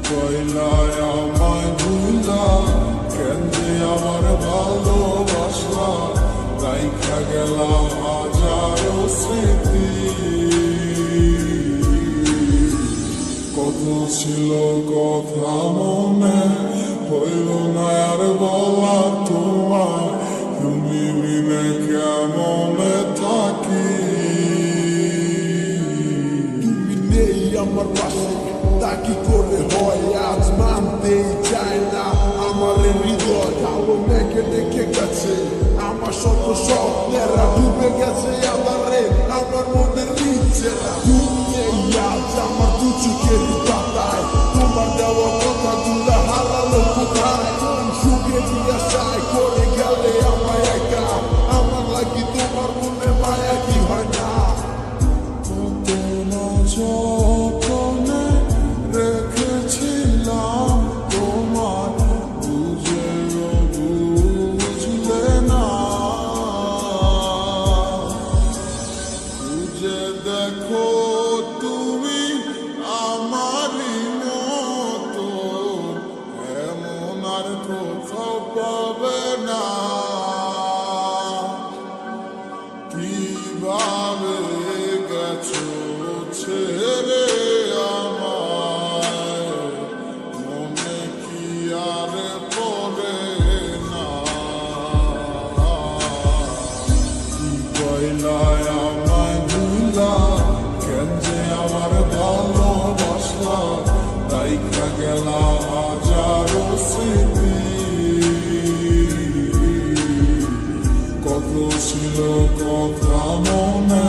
কইলায় আমায় ভুলা কেন যে আমার ভালোবাসলা রাইখা গেলা হাজারো স্মৃতি কত ছিল কথা মনে হইল না আর বলা তোমার তুমি বিনে কেমনে থাকি তুমি নেই আমার পাশে তা কি করে হয় আজ মানতেই চায় না আমার হৃদয় কালো মেঘে ডেকে গেছে আমার শত স্বপ্নেরা ডুবে গেছে আধারে আমার মনের নিচে তুমি নেই আজ আমার দু চোখের পাতায় তোমার দেওয়া কথা গুলা হারালো কোথায় সুখে দিয়া সাই করে গেলে আমায় একা আমার লাগি তোমার মনে মায়া কি হয় না কত না যতনে রেখেছিলাম তোমার বুঝেও বুঝলে না বুঝে দেখো তুমি আমারই মতো এমন আর কোথাও পাবে না কিভাবে গেছো ছেড়ে আমায় মনে কি আর পড়ে না কইলায় আমায় ভুলা কেন যে আমার ভালোবাসলা রাইখা গেলা হাজারো স্মৃতি কত ছিল কথা মনে